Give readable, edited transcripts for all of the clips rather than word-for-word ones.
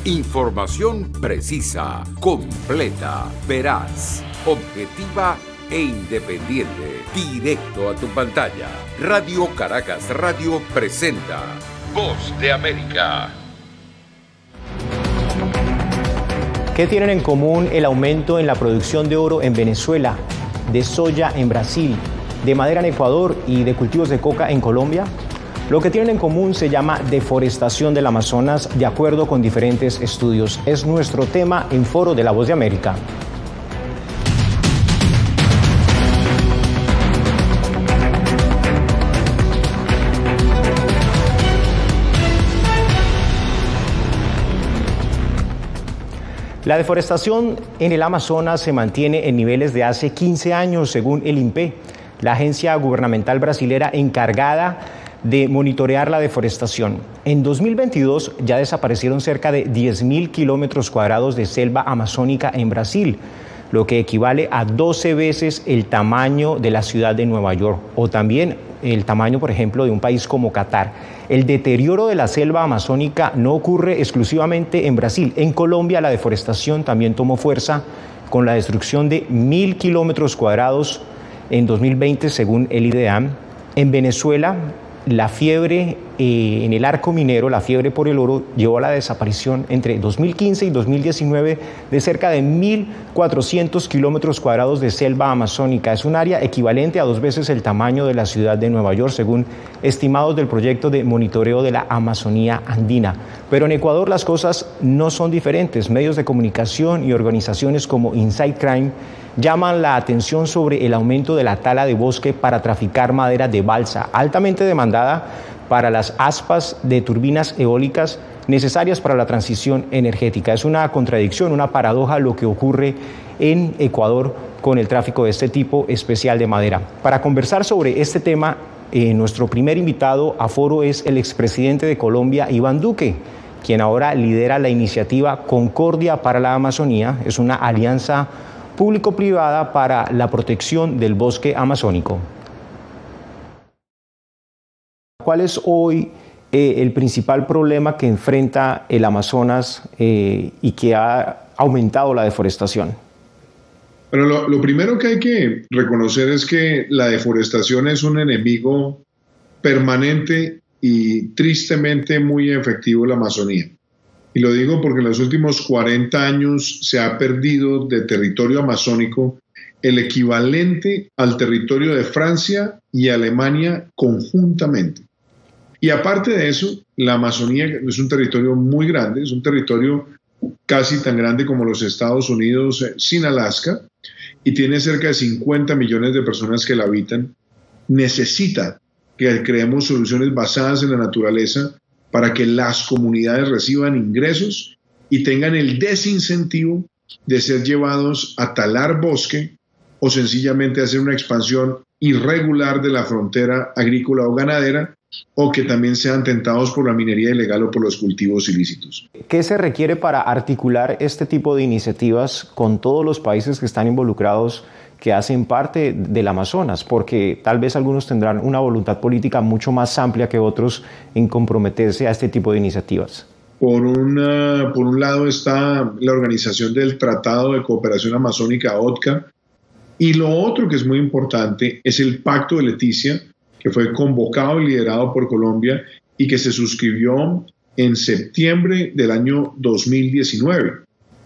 Información precisa, completa, veraz, objetiva e independiente. Directo a tu pantalla. Radio Caracas Radio presenta Voz de América. ¿Qué tienen en común el aumento en la producción de oro en Venezuela, de soya en Brasil, de madera en Ecuador y de cultivos de coca en Colombia? Lo que tienen en común se llama deforestación del Amazonas, de acuerdo con diferentes estudios. Es nuestro tema en Foro de la Voz de América. La deforestación en el Amazonas se mantiene en niveles de hace 15 años, según el INPE, la agencia gubernamental brasilera encargada de monitorear la deforestación. En 2022 ya desaparecieron cerca de 10.000 kilómetros cuadrados de selva amazónica en Brasil, lo que equivale a 12 veces el tamaño de la ciudad de Nueva York, o también el tamaño, por ejemplo, de un país como Qatar. El deterioro de la selva amazónica no ocurre exclusivamente en Brasil. En Colombia la deforestación también tomó fuerza con la destrucción de 1.000 kilómetros cuadrados en 2020, según el IDEAM. En Venezuela, la fiebre en el arco minero, la fiebre por el oro, llevó a la desaparición entre 2015 y 2019 de cerca de 1.400 kilómetros cuadrados de selva amazónica. Es un área equivalente a 2 veces el tamaño de la ciudad de Nueva York, según estimados del proyecto de monitoreo de la Amazonía andina. Pero en Ecuador las cosas no son diferentes. Medios de comunicación y organizaciones como Inside Crime llaman la atención sobre el aumento de la tala de bosque para traficar madera de balsa, altamente demandada para las aspas de turbinas eólicas necesarias para la transición energética. Es una contradicción, una paradoja lo que ocurre en Ecuador con el tráfico de este tipo especial de madera. Para conversar sobre este tema, nuestro primer invitado a foro es el expresidente de Colombia, Iván Duque, quien ahora lidera la iniciativa Concordia para la Amazonía. Es una alianza público-privada para la protección del bosque amazónico. ¿Cuál es hoy el principal problema que enfrenta el Amazonas y que ha aumentado la deforestación? Bueno, lo primero que hay que reconocer es que la deforestación es un enemigo permanente y tristemente muy efectivo en la Amazonía. Y lo digo porque en los últimos 40 años se ha perdido de territorio amazónico el equivalente al territorio de Francia y Alemania conjuntamente. Y aparte de eso, la Amazonía es un territorio muy grande, es un territorio casi tan grande como los Estados Unidos sin Alaska, y tiene cerca de 50 millones de personas que la habitan. Necesita que creemos soluciones basadas en la naturaleza para que las comunidades reciban ingresos y tengan el desincentivo de ser llevados a talar bosque o sencillamente hacer una expansión irregular de la frontera agrícola o ganadera, o que también sean tentados por la minería ilegal o por los cultivos ilícitos. ¿Qué se requiere para articular este tipo de iniciativas con todos los países que están involucrados, que hacen parte del Amazonas? Porque tal vez algunos tendrán una voluntad política mucho más amplia que otros en comprometerse a este tipo de iniciativas. Por un lado está la Organización del Tratado de Cooperación Amazónica, OTCA, y lo otro que es muy importante es el Pacto de Leticia, que fue convocado y liderado por Colombia y que se suscribió en septiembre del año 2019.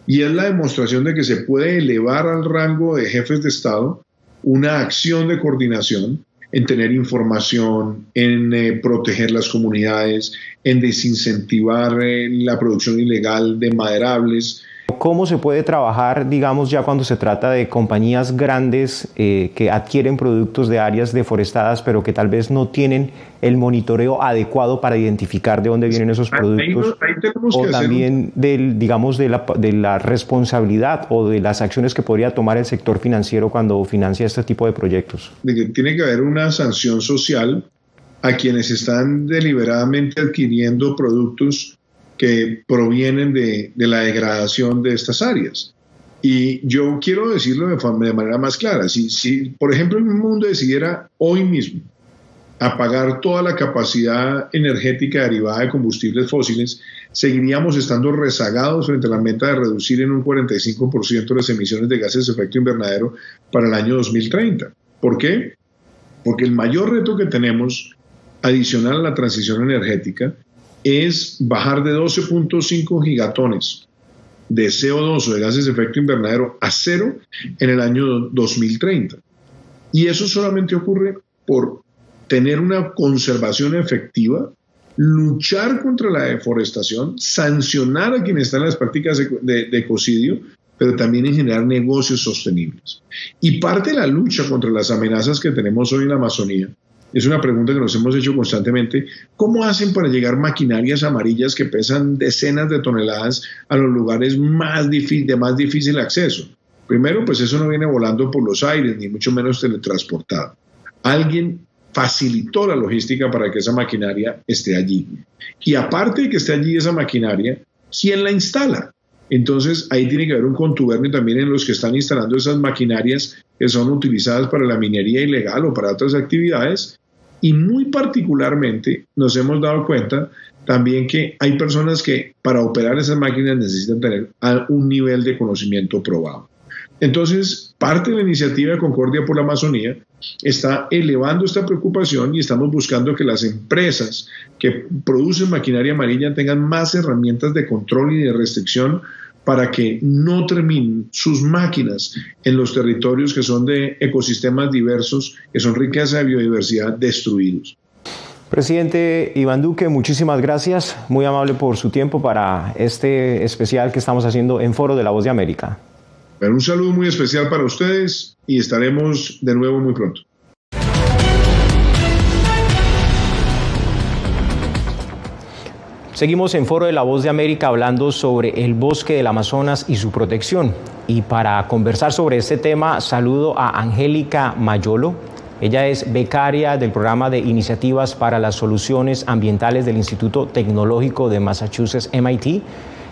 Y es la demostración de que se puede elevar al rango de jefes de Estado una acción de coordinación en tener información, en proteger las comunidades, en desincentivar la producción ilegal de maderables. ¿Cómo se puede trabajar, digamos, ya cuando se trata de compañías grandes que adquieren productos de áreas deforestadas, pero que tal vez no tienen el monitoreo adecuado para identificar de dónde vienen esos productos? O también de la responsabilidad o de las acciones que podría tomar el sector financiero cuando financia este tipo de proyectos. Tiene que haber una sanción social a quienes están deliberadamente adquiriendo productos que provienen de la degradación de estas áreas. Y yo quiero decirlo de manera más clara. Si por ejemplo, el mundo decidiera hoy mismo apagar toda la capacidad energética derivada de combustibles fósiles, seguiríamos estando rezagados frente a la meta de reducir en un 45% las emisiones de gases de efecto invernadero para el año 2030. ¿Por qué? Porque el mayor reto que tenemos, adicional a la transición energética, es bajar de 12.5 gigatones de CO2 o de gases de efecto invernadero a cero en el año 2030. Y eso solamente ocurre por tener una conservación efectiva, luchar contra la deforestación, sancionar a quienes están en las prácticas de ecocidio, pero también en generar negocios sostenibles. Y parte de la lucha contra las amenazas que tenemos hoy en la Amazonía es una pregunta que nos hemos hecho constantemente. ¿Cómo hacen para llegar maquinarias amarillas que pesan decenas de toneladas a los lugares de más difícil acceso? Primero, pues eso no viene volando por los aires, ni mucho menos teletransportado. Alguien facilitó la logística para que esa maquinaria esté allí. Y aparte de que esté allí esa maquinaria, ¿quién la instala? Entonces, ahí tiene que haber un contubernio también en los que están instalando esas maquinarias que son utilizadas para la minería ilegal o para otras actividades. Y muy particularmente nos hemos dado cuenta también que hay personas que para operar esas máquinas necesitan tener un nivel de conocimiento probado. Entonces, parte de la iniciativa de Concordia por la Amazonía está elevando esta preocupación y estamos buscando que las empresas que producen maquinaria amarilla tengan más herramientas de control y de restricción para que no terminen sus máquinas en los territorios que son de ecosistemas diversos, que son riqueza de biodiversidad, destruidos. Presidente Iván Duque, muchísimas gracias, muy amable por su tiempo para este especial que estamos haciendo en Foro de la Voz de América. Un saludo muy especial para ustedes y estaremos de nuevo muy pronto. Seguimos en Foro de la Voz de América hablando sobre el bosque del Amazonas y su protección. Y para conversar sobre este tema, saludo a Angélica Mayolo. Ella es becaria del programa de Iniciativas para las Soluciones Ambientales del Instituto Tecnológico de Massachusetts, MIT.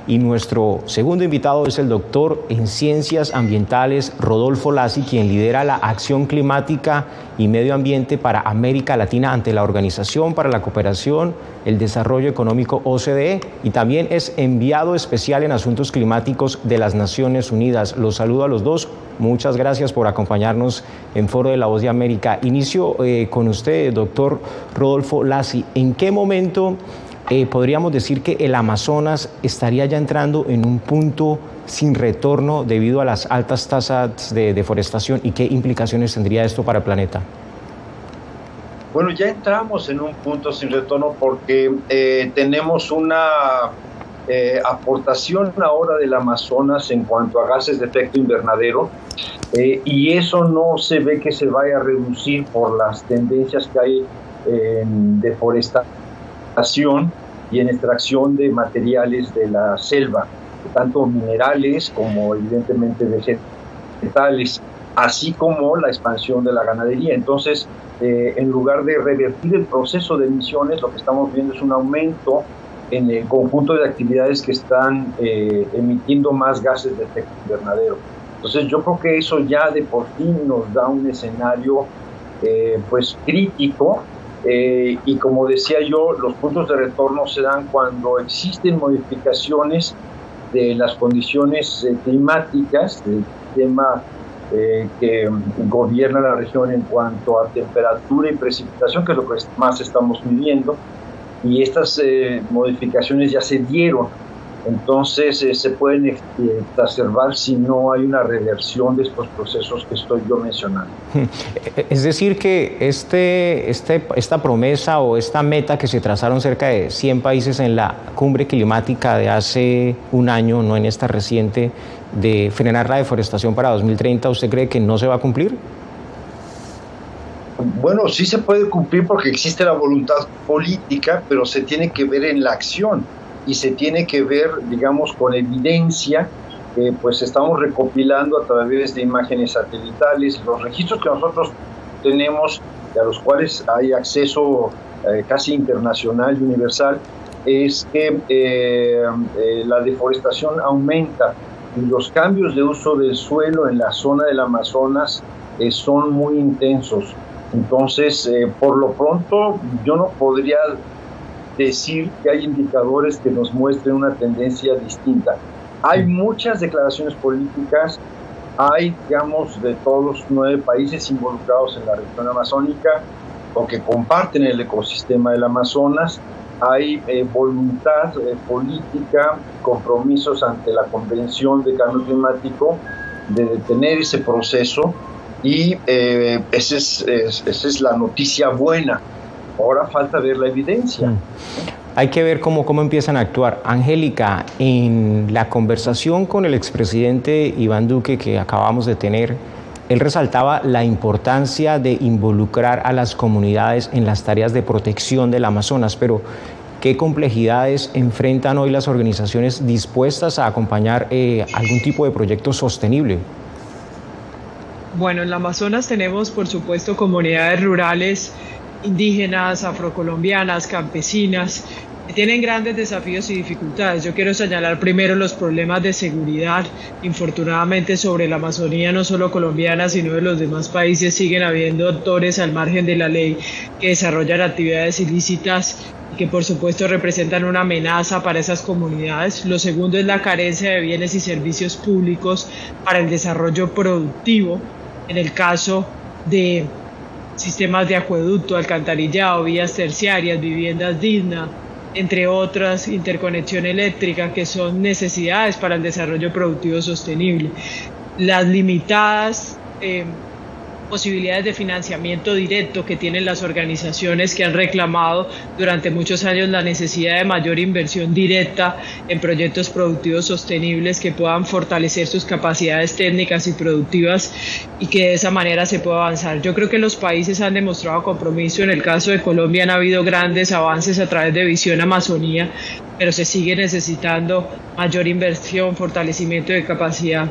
Y nuestro segundo invitado es el doctor en Ciencias Ambientales Rodolfo Lassi, quien lidera la Acción Climática y Medio Ambiente para América Latina ante la Organización para la Cooperación, el Desarrollo Económico OCDE, y también es enviado especial en asuntos climáticos de las Naciones Unidas. Los saludo a los dos. Muchas gracias por acompañarnos en Foro de la Voz de América. Inicio con usted, doctor Rodolfo Lassi. ¿En qué momento podríamos decir que el Amazonas estaría ya entrando en un punto sin retorno debido a las altas tasas de deforestación, y qué implicaciones tendría esto para el planeta? Bueno, ya entramos en un punto sin retorno porque tenemos una aportación ahora del Amazonas en cuanto a gases de efecto invernadero, y eso no se ve que se vaya a reducir por las tendencias que hay en deforestación y en extracción de materiales de la selva, tanto minerales como evidentemente vegetales, así como la expansión de la ganadería. Entonces, en lugar de revertir el proceso de emisiones, lo que estamos viendo es un aumento en el conjunto de actividades que están emitiendo más gases de efecto invernadero. Entonces, yo creo que eso ya de por sí nos da un escenario pues crítico. Y como decía yo, los puntos de retorno se dan cuando existen modificaciones de las condiciones climáticas, del sistema que gobierna la región en cuanto a temperatura y precipitación, que es lo que más estamos midiendo, y estas modificaciones ya se dieron. Entonces se pueden exacerbar si no hay una reversión de estos procesos que estoy yo mencionando. Es decir que esta promesa o esta meta que se trazaron cerca de 100 países en la cumbre climática de hace un año, no en esta reciente, de frenar la deforestación para 2030, ¿usted cree que no se va a cumplir? Bueno, sí se puede cumplir porque existe la voluntad política, pero se tiene que ver en la acción. Y se tiene que ver, digamos, con evidencia que pues estamos recopilando a través de imágenes satelitales. Los registros que nosotros tenemos y a los cuales hay acceso casi internacional y universal, es que la deforestación aumenta y los cambios de uso del suelo en la zona del Amazonas son muy intensos. Entonces, por lo pronto, yo no podría decir que hay indicadores que nos muestren una tendencia distinta. Hay muchas declaraciones políticas, hay, digamos, de todos los 9 países involucrados en la región amazónica o que comparten el ecosistema del Amazonas. Hay voluntad política, compromisos ante la Convención de Cambio Climático de detener ese proceso y esa es la noticia buena. Ahora falta ver la evidencia. Hay que ver cómo empiezan a actuar. Angélica, en la conversación con el expresidente Iván Duque que acabamos de tener, él resaltaba la importancia de involucrar a las comunidades en las tareas de protección del Amazonas, pero ¿qué complejidades enfrentan hoy las organizaciones dispuestas a acompañar algún tipo de proyecto sostenible? Bueno, en el Amazonas tenemos, por supuesto, comunidades rurales, indígenas, afrocolombianas, campesinas, que tienen grandes desafíos y dificultades. Yo quiero señalar primero los problemas de seguridad. Infortunadamente, sobre la Amazonía, no solo colombiana, sino de los demás países, siguen habiendo actores al margen de la ley que desarrollan actividades ilícitas y que, por supuesto, representan una amenaza para esas comunidades. Lo segundo es la carencia de bienes y servicios públicos para el desarrollo productivo. En el caso de sistemas de acueducto, alcantarillado, vías terciarias, viviendas dignas, entre otras, interconexión eléctrica, que son necesidades para el desarrollo productivo sostenible. Las limitadas posibilidades de financiamiento directo que tienen las organizaciones que han reclamado durante muchos años la necesidad de mayor inversión directa en proyectos productivos sostenibles que puedan fortalecer sus capacidades técnicas y productivas y que de esa manera se pueda avanzar. Yo creo que los países han demostrado compromiso. En el caso de Colombia han habido grandes avances a través de Visión Amazonía, pero se sigue necesitando mayor inversión, fortalecimiento de capacidad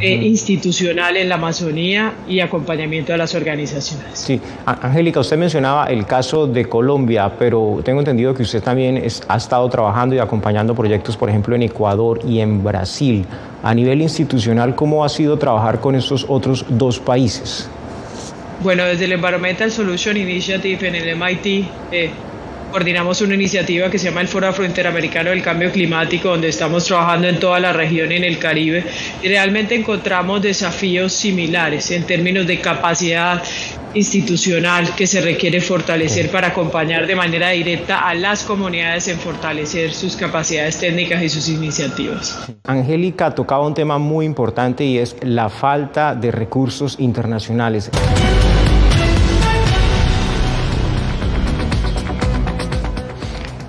institucional en la Amazonía y acompañamiento a las organizaciones. Sí, Angélica, usted mencionaba el caso de Colombia, pero tengo entendido que usted también ha estado trabajando y acompañando proyectos, por ejemplo, en Ecuador y en Brasil. A nivel institucional, ¿cómo ha sido trabajar con estos otros 2 países? Bueno, desde el Environmental Solution Initiative en el MIT, coordinamos una iniciativa que se llama el Foro Afrointeramericano del Cambio Climático, donde estamos trabajando en toda la región y en el Caribe, y realmente encontramos desafíos similares en términos de capacidad institucional que se requiere fortalecer para acompañar de manera directa a las comunidades en fortalecer sus capacidades técnicas y sus iniciativas. Angélica tocaba un tema muy importante y es la falta de recursos internacionales.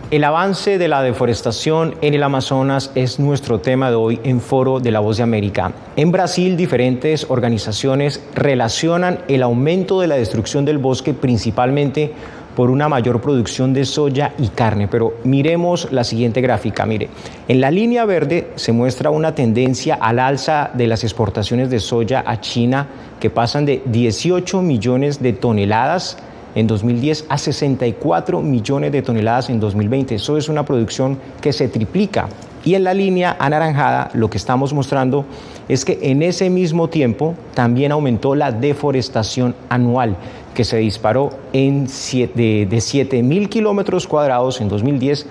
El avance de la deforestación en el Amazonas es nuestro tema de hoy en Foro de la Voz de América. En Brasil, diferentes organizaciones relacionan el aumento de la destrucción del bosque principalmente por una mayor producción de soya y carne. Pero miremos la siguiente gráfica. Mire, en la línea verde se muestra una tendencia al alza de las exportaciones de soya a China, que pasan de 18 millones de toneladas en 2010 a 64 millones de toneladas en 2020. Eso es una producción que se triplica. Y en la línea anaranjada lo que estamos mostrando es que en ese mismo tiempo también aumentó la deforestación anual, que se disparó de 7.000 kilómetros cuadrados en 2010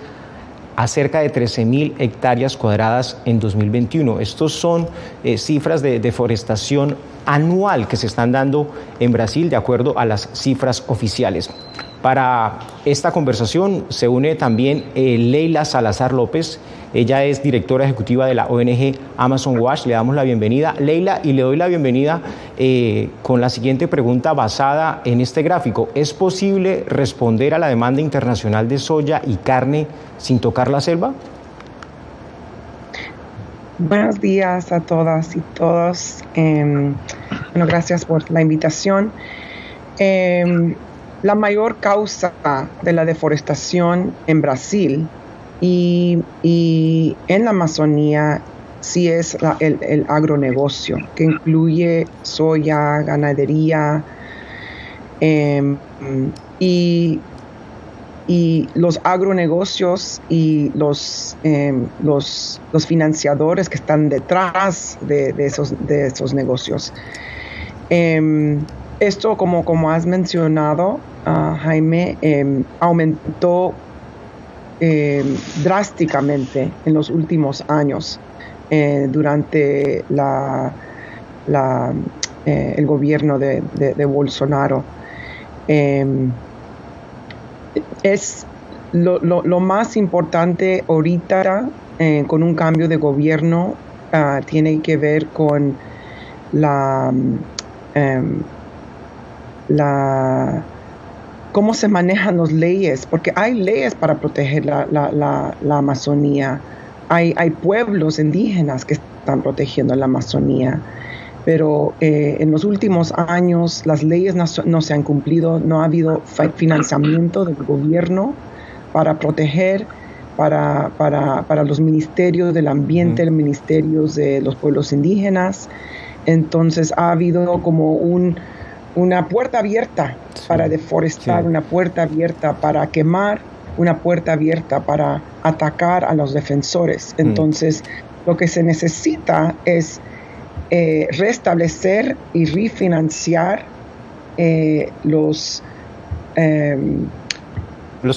a cerca de 13.000 hectáreas cuadradas en 2021. Estos son cifras de deforestación anual que se están dando en Brasil de acuerdo a las cifras oficiales. Para esta conversación se une también Leila Salazar López. Ella es directora ejecutiva de la ONG Amazon Watch. Le damos la bienvenida, Leila, y le doy la bienvenida con la siguiente pregunta basada en este gráfico. ¿Es posible responder a la demanda internacional de soya y carne sin tocar la selva? Buenos días a todas y todos. Bueno, gracias por la invitación. La mayor causa de la deforestación en Brasil y en la Amazonía sí es el agronegocio, que incluye soya, ganadería y los agronegocios y los financiadores que están detrás de esos negocios. esto, como has mencionado, Jaime, aumentó drásticamente en los últimos años durante el gobierno de Bolsonaro. Es lo más importante ahorita con un cambio de gobierno tiene que ver con cómo se manejan las leyes, porque hay leyes para proteger la Amazonía. Hay pueblos indígenas que están protegiendo la Amazonía, pero en los últimos años las leyes no se han cumplido, no ha habido financiamiento del gobierno para proteger, para los ministerios del ambiente, los ministerios de los pueblos indígenas. Entonces ha habido como una puerta abierta para deforestar, una puerta abierta para quemar, una puerta abierta para atacar a los defensores. Entonces, lo que se necesita es restablecer y refinanciar los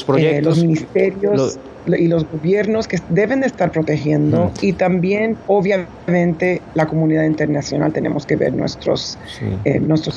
proyectos, los ministerios y los gobiernos que deben de estar protegiendo, y también obviamente la comunidad internacional tenemos que ver nuestros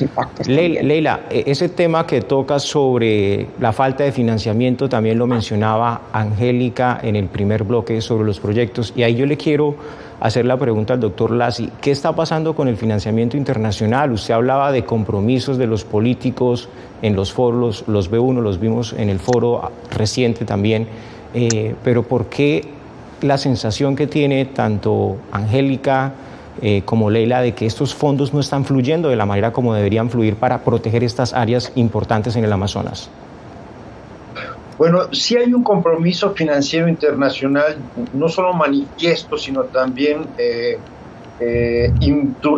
impactos. Leila, ese tema que tocas sobre la falta de financiamiento también lo mencionaba Angélica en el primer bloque sobre los proyectos, y ahí yo le quiero hacer la pregunta al doctor Lassi. ¿Qué está pasando con el financiamiento internacional? Usted hablaba de compromisos de los políticos en los foros, los B1, los vimos en el foro reciente también, pero ¿por qué la sensación que tiene tanto Angélica como Leila de que estos fondos no están fluyendo de la manera como deberían fluir para proteger estas áreas importantes en el Amazonas? Bueno, sí hay un compromiso financiero internacional, no solo manifiesto, sino también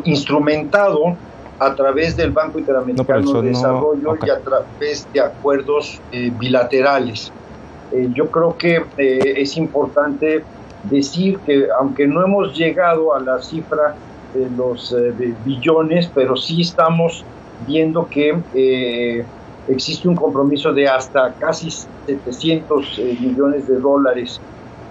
instrumentado a través del Banco Interamericano de Desarrollo y a través de acuerdos bilaterales. Yo creo que es importante decir que aunque no hemos llegado a la cifra de los billones, pero sí estamos viendo que existe un compromiso de hasta casi 700 millones de dólares,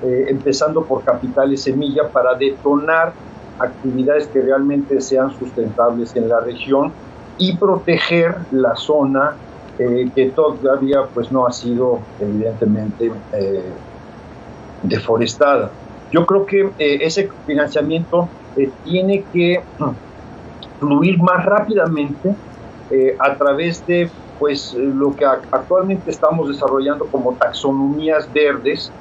empezando por capitales semilla, para detonar actividades que realmente sean sustentables en la región y proteger la zona que todavía pues no ha sido evidentemente deforestada. Yo creo que ese financiamiento tiene que fluir más rápidamente a través de pues lo que actualmente estamos desarrollando como taxonomías verdes,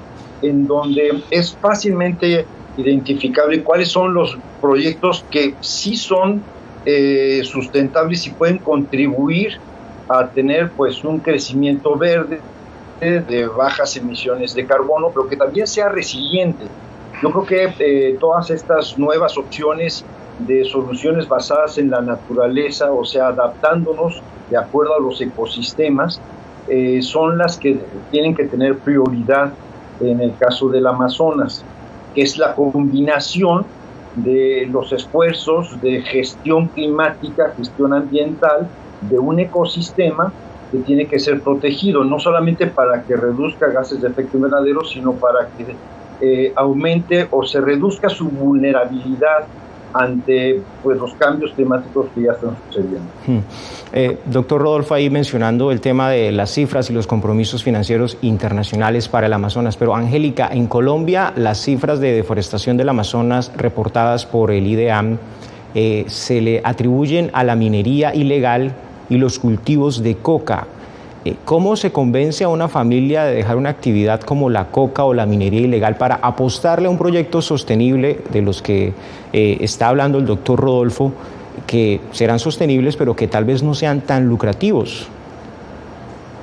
en donde es fácilmente identificable cuáles son los proyectos que sí son sustentables y pueden contribuir a tener pues un crecimiento verde de bajas emisiones de carbono, pero que también sea resiliente. Yo creo que todas estas nuevas opciones de soluciones basadas en la naturaleza, o sea, adaptándonos de acuerdo a los ecosistemas, son las que tienen que tener prioridad en el caso del Amazonas, que es la combinación de los esfuerzos de gestión climática, gestión ambiental de un ecosistema que tiene que ser protegido, no solamente para que reduzca gases de efecto invernadero, sino para que aumente o se reduzca su vulnerabilidad ante pues, los cambios climáticos que ya están sucediendo. Doctor Rodolfo, ahí mencionando el tema de las cifras y los compromisos financieros internacionales para el Amazonas, pero Angélica, en Colombia las cifras de deforestación del Amazonas reportadas por el IDEAM se le atribuyen a la minería ilegal y los cultivos de coca. ¿Cómo se convence a una familia de dejar una actividad como la coca o la minería ilegal para apostarle a un proyecto sostenible de los que está hablando el doctor Rodolfo, que serán sostenibles pero que tal vez no sean tan lucrativos?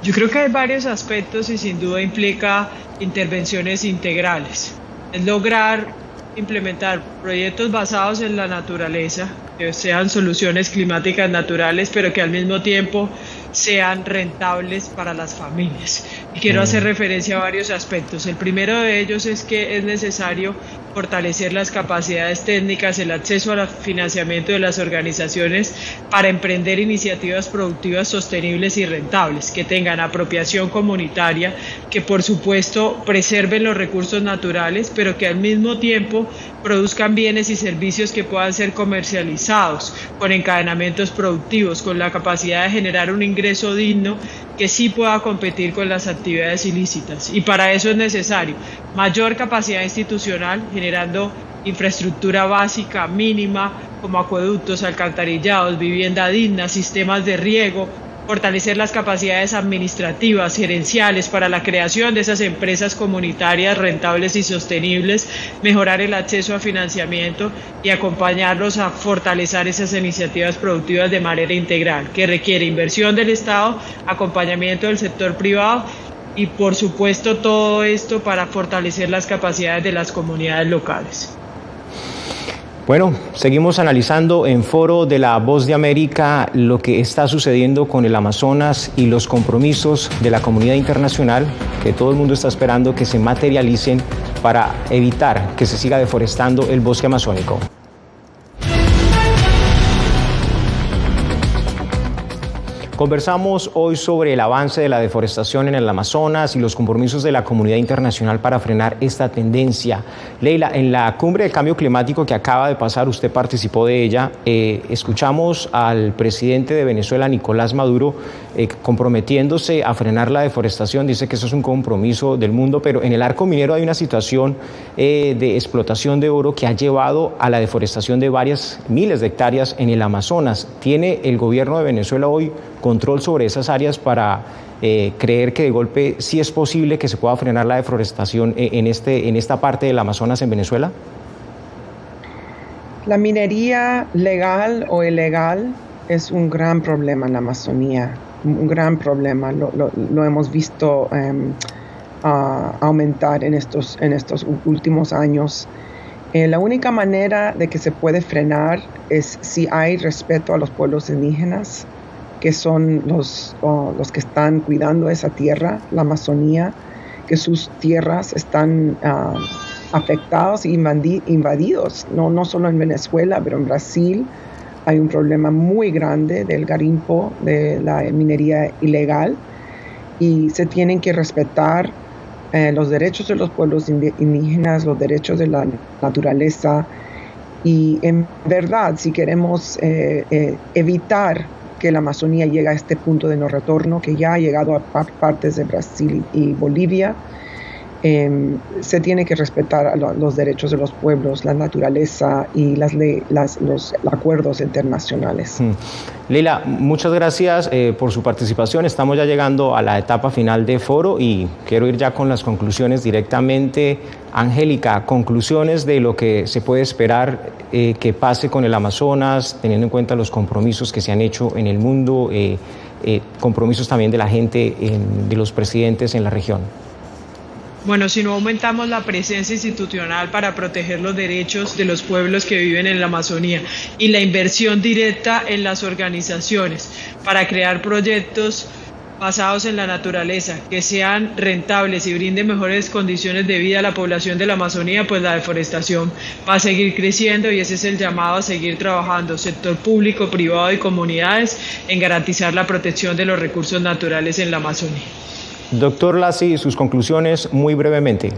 Yo creo que hay varios aspectos y sin duda implica intervenciones integrales. Es lograr implementar proyectos basados en la naturaleza, que sean soluciones climáticas naturales, pero que al mismo tiempo sean rentables para las familias. Y quiero hacer referencia a varios aspectos. El primero de ellos es que es necesario fortalecer las capacidades técnicas, el acceso al financiamiento de las organizaciones para emprender iniciativas productivas sostenibles y rentables, que tengan apropiación comunitaria, que por supuesto preserven los recursos naturales, pero que al mismo tiempo produzcan bienes y servicios que puedan ser comercializados, con encadenamientos productivos, con la capacidad de generar un ingreso digno que sí pueda competir con las actividades ilícitas. Y para eso es necesario mayor capacidad institucional, generando infraestructura básica mínima como acueductos, alcantarillados, vivienda digna, sistemas de riego, fortalecer las capacidades administrativas, gerenciales para la creación de esas empresas comunitarias rentables y sostenibles, mejorar el acceso a financiamiento y acompañarlos a fortalecer esas iniciativas productivas de manera integral, que requiere inversión del Estado, acompañamiento del sector privado y por supuesto todo esto para fortalecer las capacidades de las comunidades locales. Bueno, seguimos analizando en Foro de la Voz de América lo que está sucediendo con el Amazonas y los compromisos de la comunidad internacional que todo el mundo está esperando que se materialicen para evitar que se siga deforestando el bosque amazónico. Conversamos hoy sobre el avance de la deforestación en el Amazonas y los compromisos de la comunidad internacional para frenar esta tendencia. Leila, en la cumbre de cambio climático que acaba de pasar, usted participó de ella, escuchamos al presidente de Venezuela, Nicolás Maduro, comprometiéndose a frenar la deforestación. Dice que eso es un compromiso del mundo, pero en el arco minero hay una situación de explotación de oro que ha llevado a la deforestación de varias miles de hectáreas en el Amazonas. ¿Tiene el gobierno de Venezuela hoy control sobre esas áreas para creer que de golpe sí es posible que se pueda frenar la deforestación en esta parte del Amazonas en Venezuela? La minería legal o ilegal es un gran problema en la Amazonía, un gran problema. Lo hemos visto aumentar en estos últimos años. La única manera de que se puede frenar es si hay respeto a los pueblos indígenas, que son los que están cuidando esa tierra, la Amazonía, que sus tierras están afectados e invadidos, no solo en Venezuela, pero en Brasil hay un problema muy grande del garimpo, de la minería ilegal, y se tienen que respetar los derechos de los pueblos indígenas, los derechos de la naturaleza, y en verdad, si queremos evitar que la Amazonía llegue a este punto de no retorno, que ya ha llegado a partes de Brasil y Bolivia, se tiene que respetar los derechos de los pueblos, la naturaleza y los acuerdos internacionales. Leila, muchas gracias por su participación. Estamos ya llegando a la etapa final de Foro y quiero ir ya con las conclusiones directamente. Angélica, conclusiones de lo que se puede esperar que pase con el Amazonas, teniendo en cuenta los compromisos que se han hecho en el mundo, compromisos también de la gente, de los presidentes en la región. Bueno, si no aumentamos la presencia institucional para proteger los derechos de los pueblos que viven en la Amazonía y la inversión directa en las organizaciones para crear proyectos basados en la naturaleza, que sean rentables y brinden mejores condiciones de vida a la población de la Amazonía, pues la deforestación va a seguir creciendo y ese es el llamado a seguir trabajando, sector público, privado y comunidades, en garantizar la protección de los recursos naturales en la Amazonía. Doctor Lassi, sus conclusiones muy brevemente.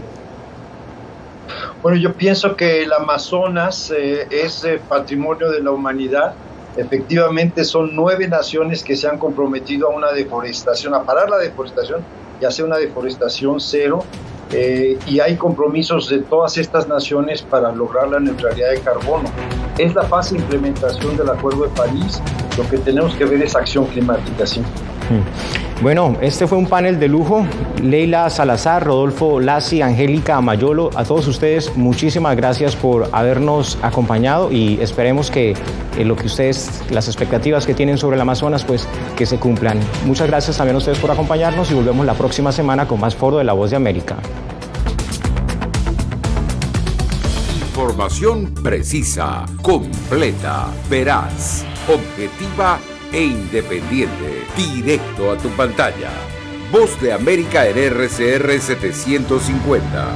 Bueno, yo pienso que el Amazonas es patrimonio de la humanidad. Efectivamente, son 9 naciones que se han comprometido a una deforestación, a parar la deforestación, ya sea una deforestación cero, y hay compromisos de todas estas naciones para lograr la neutralidad de carbono. Es la fase de implementación del Acuerdo de París. Lo que tenemos que ver es acción climática, sí. Bueno, este fue un panel de lujo. Leila Salazar, Rodolfo Lassi, Angélica Mayolo, a todos ustedes muchísimas gracias por habernos acompañado y esperemos que lo que ustedes, las expectativas que tienen sobre el Amazonas, pues que se cumplan. Muchas gracias también a ustedes por acompañarnos y volvemos la próxima semana con más Foro de la Voz de América. Información precisa, completa, veraz, objetiva e independiente. Directo a tu pantalla. Voz de América en RCR 750.